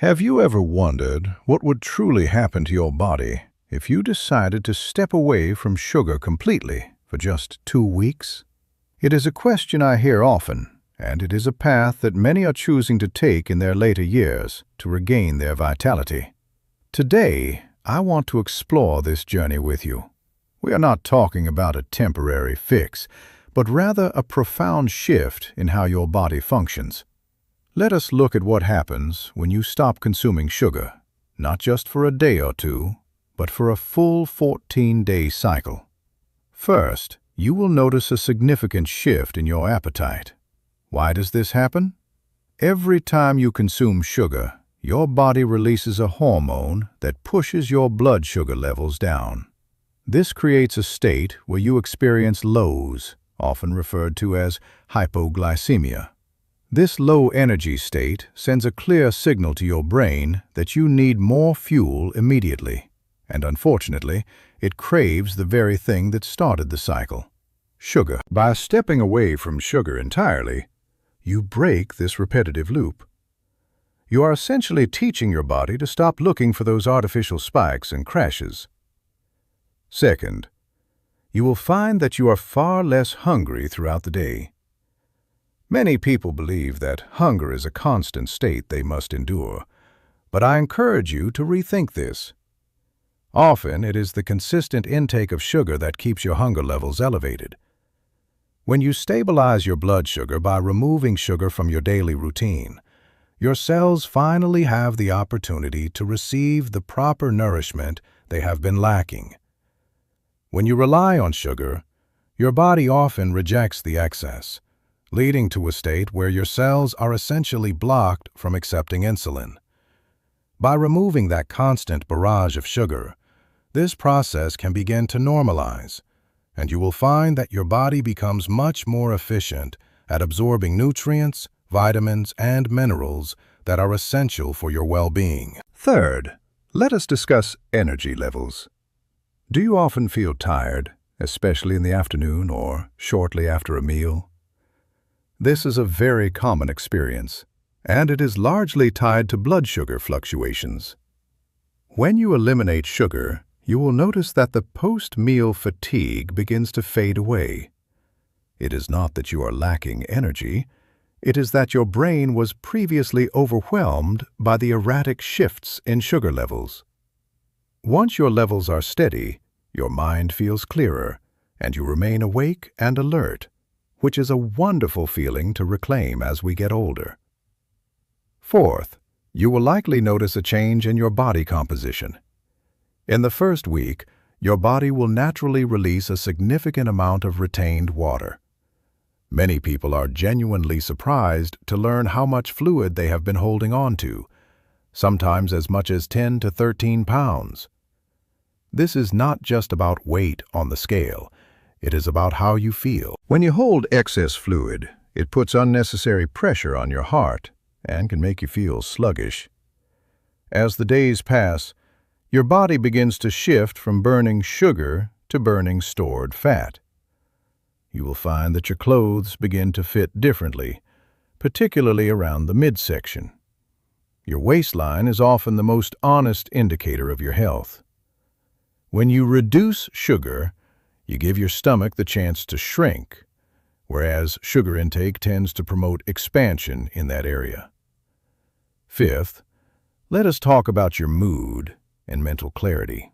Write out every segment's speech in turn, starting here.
Have you ever wondered what would truly happen to your body if you decided to step away from sugar completely for just 2 weeks? It is a question I hear often, and it is a path that many are choosing to take in their later years to regain their vitality. Today, I want to explore this journey with you. We are not talking about a temporary fix, but rather a profound shift in how your body functions. Let us look at what happens when you stop consuming sugar, not just for a day or two, but for a full 14-day cycle. First, you will notice a significant shift in your appetite. Why does this happen? Every time you consume sugar, your body releases a hormone that pushes your blood sugar levels down. This creates a state where you experience lows, often referred to as hypoglycemia. This low-energy state sends a clear signal to your brain that you need more fuel immediately, and unfortunately, it craves the very thing that started the cycle: sugar. By stepping away from sugar entirely, you break this repetitive loop. You are essentially teaching your body to stop looking for those artificial spikes and crashes. Second, you will find that you are far less hungry throughout the day. Many people believe that hunger is a constant state they must endure, but I encourage you to rethink this. Often, it is the consistent intake of sugar that keeps your hunger levels elevated. When you stabilize your blood sugar by removing sugar from your daily routine, your cells finally have the opportunity to receive the proper nourishment they have been lacking. When you rely on sugar, your body often rejects the excess, leading to a state where your cells are essentially blocked from accepting insulin. By removing that constant barrage of sugar, this process can begin to normalize, and you will find that your body becomes much more efficient at absorbing nutrients, vitamins, and minerals that are essential for your well-being. Third, let us discuss energy levels. Do you often feel tired, especially in the afternoon or shortly after a meal? This is a very common experience, and it is largely tied to blood sugar fluctuations. When you eliminate sugar, you will notice that the post-meal fatigue begins to fade away. It is not that you are lacking energy, it is that your brain was previously overwhelmed by the erratic shifts in sugar levels. Once your levels are steady, your mind feels clearer, and you remain awake and alert, which is a wonderful feeling to reclaim as we get older. Fourth, you will likely notice a change in your body composition. In the first week, your body will naturally release a significant amount of retained water. Many people are genuinely surprised to learn how much fluid they have been holding on to, sometimes as much as 10 to 13 pounds. This is not just about weight on the scale. It is about how you feel. When you hold excess fluid, it puts unnecessary pressure on your heart and can make you feel sluggish. As the days pass, your body begins to shift from burning sugar to burning stored fat. You will find that your clothes begin to fit differently, particularly around the midsection. Your waistline is often the most honest indicator of your health. When you reduce sugar, you give your stomach the chance to shrink, whereas sugar intake tends to promote expansion in that area. Fifth, let us talk about your mood and mental clarity.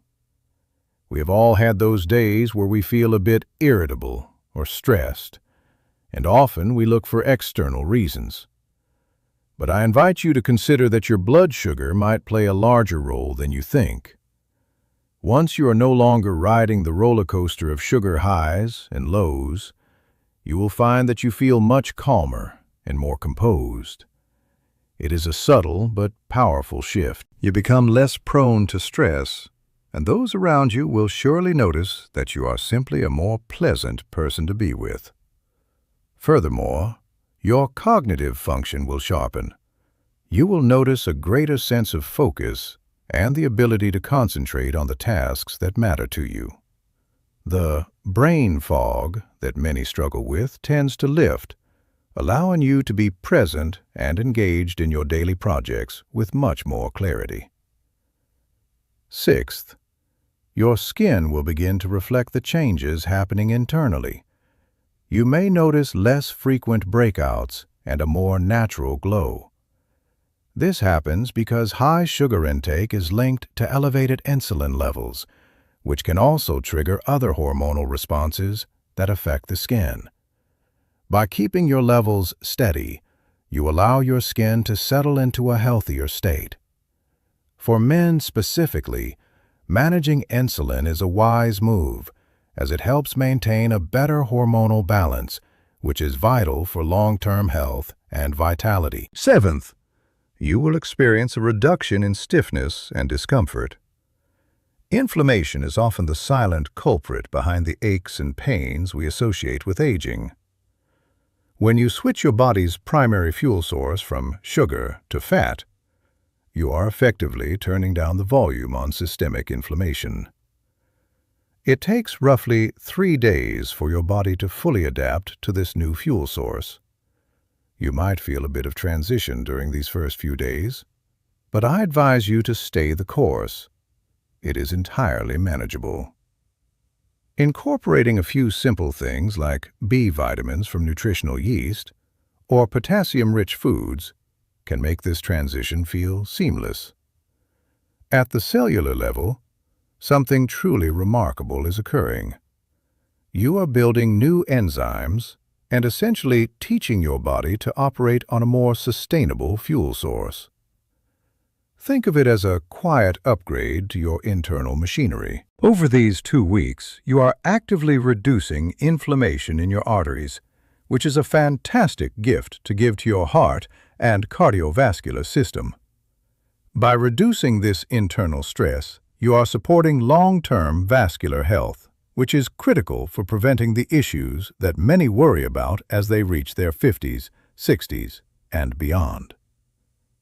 We have all had those days where we feel a bit irritable or stressed, and often we look for external reasons. But I invite you to consider that your blood sugar might play a larger role than you think. Once you are no longer riding the roller coaster of sugar highs and lows, you will find that you feel much calmer and more composed. It is a subtle but powerful shift. You become less prone to stress, and those around you will surely notice that you are simply a more pleasant person to be with. Furthermore, your cognitive function will sharpen. You will notice a greater sense of focus and the ability to concentrate on the tasks that matter to you. The brain fog that many struggle with tends to lift, allowing you to be present and engaged in your daily projects with much more clarity. Sixth, your skin will begin to reflect the changes happening internally. You may notice less frequent breakouts and a more natural glow. This happens because high sugar intake is linked to elevated insulin levels, which can also trigger other hormonal responses that affect the skin. By keeping your levels steady, you allow your skin to settle into a healthier state. For men specifically, managing insulin is a wise move, as it helps maintain a better hormonal balance, which is vital for long-term health and vitality. Seventh, you will experience a reduction in stiffness and discomfort. Inflammation is often the silent culprit behind the aches and pains we associate with aging. When you switch your body's primary fuel source from sugar to fat, you are effectively turning down the volume on systemic inflammation. It takes roughly 3 days for your body to fully adapt to this new fuel source. You might feel a bit of transition during these first few days, but I advise you to stay the course. It is entirely manageable. Incorporating a few simple things like B vitamins from nutritional yeast or potassium-rich foods can make this transition feel seamless. At the cellular level, something truly remarkable is occurring. You are building new enzymes and essentially teaching your body to operate on a more sustainable fuel source. Think of it as a quiet upgrade to your internal machinery. Over these 2 weeks, you are actively reducing inflammation in your arteries, which is a fantastic gift to give to your heart and cardiovascular system. By reducing this internal stress, you are supporting long-term vascular health, which is critical for preventing the issues that many worry about as they reach their 50s, 60s, and beyond.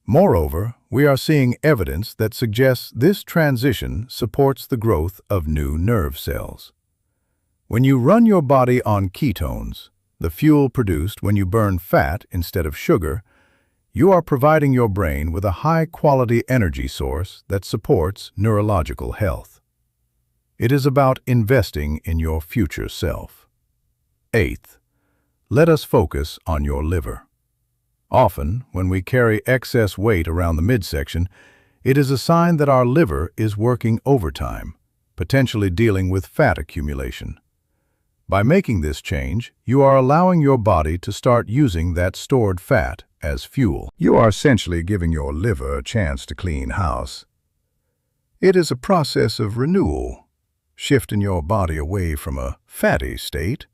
Moreover, we are seeing evidence that suggests this transition supports the growth of new nerve cells. When you run your body on ketones, the fuel produced when you burn fat instead of sugar, you are providing your brain with a high-quality energy source that supports neurological health. It is about investing in your future self. Eighth, let us focus on your liver. Often, when we carry excess weight around the midsection, it is a sign that our liver is working overtime, potentially dealing with fat accumulation. By making this change, you are allowing your body to start using that stored fat as fuel. You are essentially giving your liver a chance to clean house. It is a process of renewal, shifting your body away from a fatty state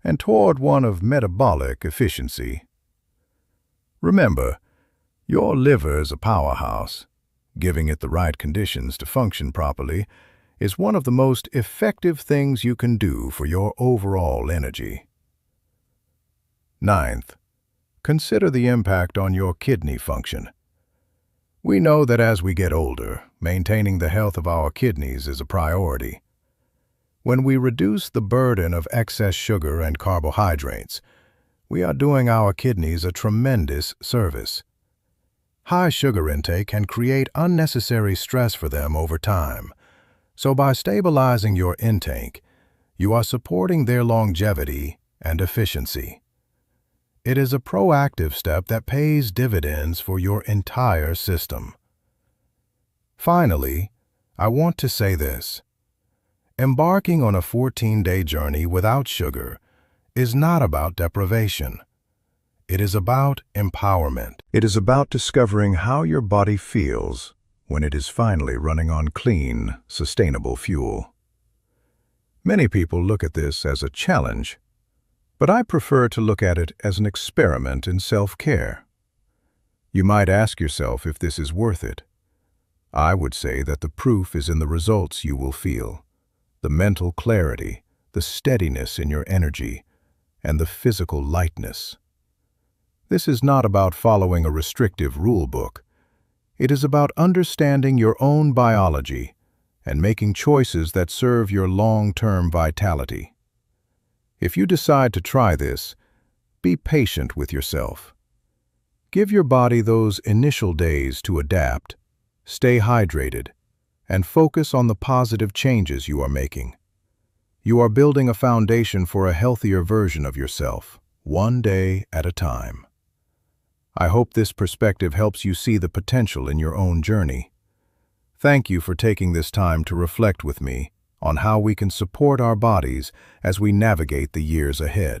and toward one of metabolic efficiency. Remember, your liver is a powerhouse. Giving it the right conditions to function properly is one of the most effective things you can do for your overall energy. Ninth, consider the impact on your kidney function. We know that as we get older, maintaining the health of our kidneys is a priority. When we reduce the burden of excess sugar and carbohydrates, we are doing our kidneys a tremendous service. High sugar intake can create unnecessary stress for them over time, so by stabilizing your intake, you are supporting their longevity and efficiency. It is a proactive step that pays dividends for your entire system. Finally, I want to say this. Embarking on a 14-day journey without sugar is not about deprivation. It is about empowerment. It is about discovering how your body feels when it is finally running on clean, sustainable fuel. Many people look at this as a challenge, but I prefer to look at it as an experiment in self-care. You might ask yourself if this is worth it. I would say that the proof is in the results you will feel, the mental clarity, the steadiness in your energy, and the physical lightness. This is not about following a restrictive rule book. It is about understanding your own biology and making choices that serve your long-term vitality. If you decide to try this, Be patient with yourself. Give your body those initial days to adapt, stay hydrated, and focus on the positive changes you are making. You are building a foundation for a healthier version of yourself, one day at a time. I hope this perspective helps you see the potential in your own journey. Thank you for taking this time to reflect with me on how we can support our bodies as we navigate the years ahead.